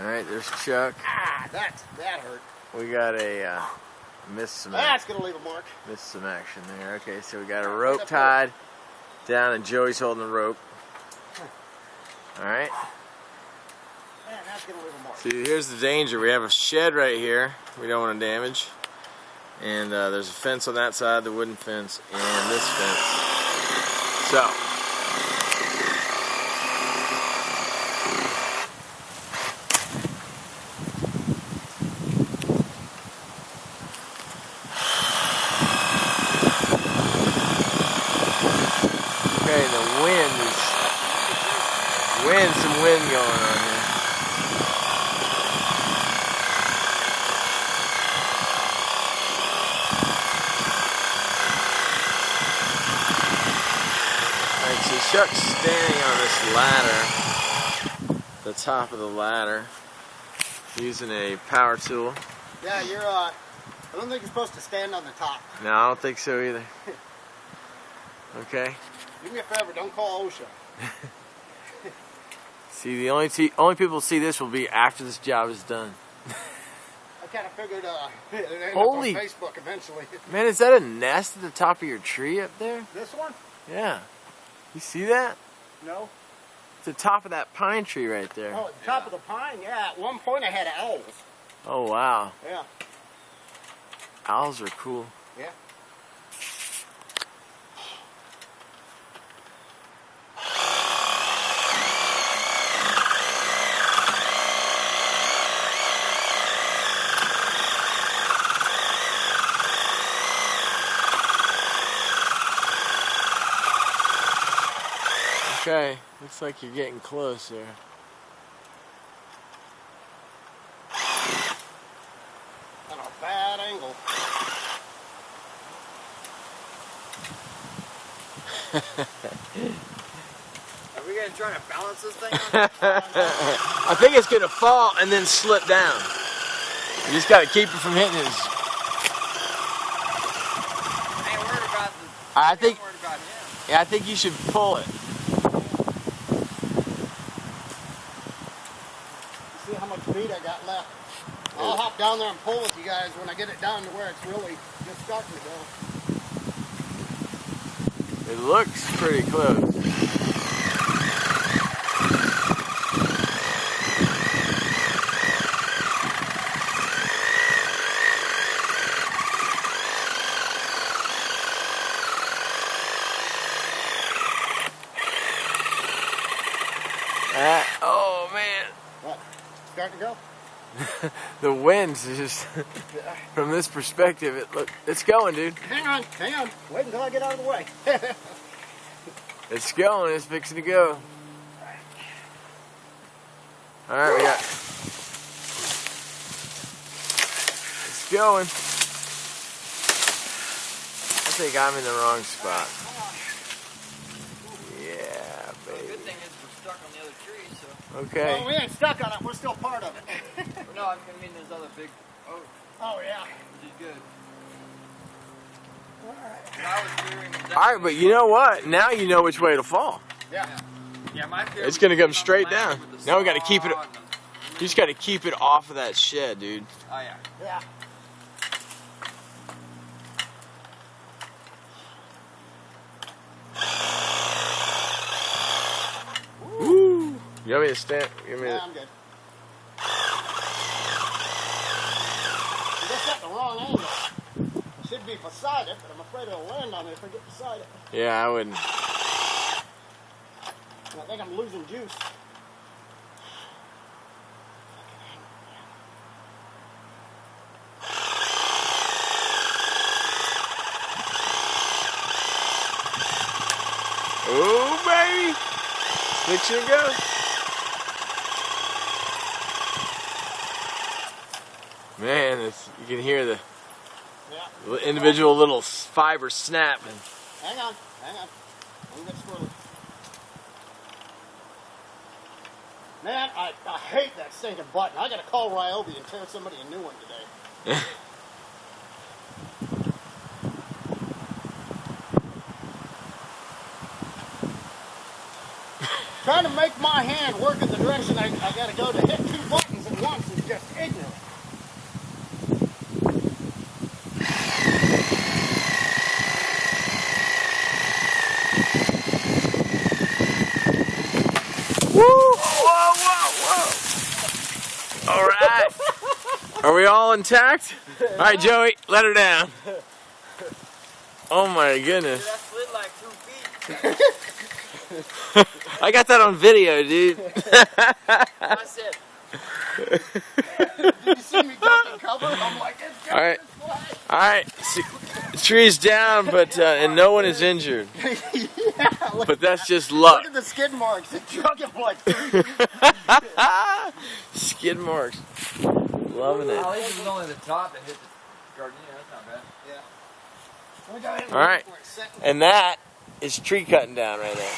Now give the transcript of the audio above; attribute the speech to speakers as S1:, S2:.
S1: Alright, there's Chuck.
S2: Ah, that hurt.
S1: We got a missed some
S2: That's gonna leave a mark.
S1: missed some action there. Okay, so we got a rope tied down and Joey's holding the rope. Alright.
S2: Man, that's gonna leave a mark.
S1: See, here's the danger. We have a shed right here we don't want to damage. And there's a fence on that side, the wooden fence, and this fence. So, okay, the wind is some wind going on here. Alright, so Chuck's standing on this ladder, the top of the ladder, using a power tool.
S2: Yeah, I don't think you're supposed to stand on the top.
S1: No, I don't think so either. Okay.
S2: Do me a favor, don't call OSHA.
S1: See, the only people who see this will be after this job is done.
S2: I kind of figured it'd end
S1: Holy-
S2: up on Facebook eventually.
S1: Man, is that a nest at the top of your tree up there?
S2: This one?
S1: Yeah. You see that?
S2: No.
S1: It's the top of that pine tree right there.
S2: Oh, at the top of the pine? Yeah, at one point I had owls.
S1: Oh, wow.
S2: Yeah.
S1: Owls are cool.
S2: Yeah.
S1: Okay, looks like you're getting close there.
S2: On a bad angle. Are we gonna try to balance this thing on?
S1: I think it's gonna fall and then slip down. You just gotta keep it from hitting his.
S2: I ain't worried about
S1: I think.
S2: worried about him.
S1: Yeah, I think you should pull it.
S2: See how much meat I got left. I'll hop down there and pull with you guys when I get it down to where it's really just starting to go.
S1: It looks pretty close. Oh man.
S2: What? Starting to go?
S1: The wind's just from this perspective. It's going, dude.
S2: Hang on. Wait until I get out of the way.
S1: It's going. It's fixing to go. All right, we got. It's going. I think I'm in the wrong spot. Yeah, baby.
S3: Good thing is we're stuck on the other tree, so.
S1: Okay.
S2: Well, we ain't stuck on it. We're still part of it.
S3: No, I mean there's other big oaks,
S2: Oh, yeah.
S3: which is good.
S2: All right.
S3: But I was fearing that.
S1: All right, but you know what? Now you know which way to fall.
S2: Yeah.
S3: Yeah, my fear
S1: It's
S3: was
S1: gonna come
S3: on the
S1: straight
S3: land
S1: down.
S3: with the
S1: Now we gotta keep it.
S3: saw and
S1: You just gotta keep it off of that shed, dude.
S3: Oh yeah.
S2: Yeah.
S1: Woo! You want me to stand? You want me
S2: Yeah,
S1: to...
S2: I'm good. You just got the wrong angle. I should be beside it, but I'm afraid it'll land on me if I get beside it.
S1: Yeah, I wouldn't.
S2: I think I'm losing juice.
S1: Oh, baby! Fixing to go. Man, you can hear the individual little fibers snapping.
S2: Hang on. I'm get squirrely. Man, I hate that stinking button. I gotta call Ryobi and tear somebody a new one today. Trying to make my hand work in the direction I gotta go to hit two buttons at
S1: All right. Are we all intact? All right, Joey, let her down. Oh my goodness.
S3: That slid like 2 feet.
S1: I got that on video, dude.
S3: That's it.
S2: Did you see me ducking cover? I'm like, it's
S1: All right.
S2: this way.
S1: All right. See, the tree's down, but and no one is injured.
S2: Yeah, look,
S1: But that's just luck.
S2: look at the skid marks. It drug him like 3 feet.
S1: Skid marks. Loving it.
S3: At least it was only the top that hit the gardenia. That's not bad.
S2: Yeah. We got him
S1: All right.
S2: for a second.
S1: And that is tree cutting down right there.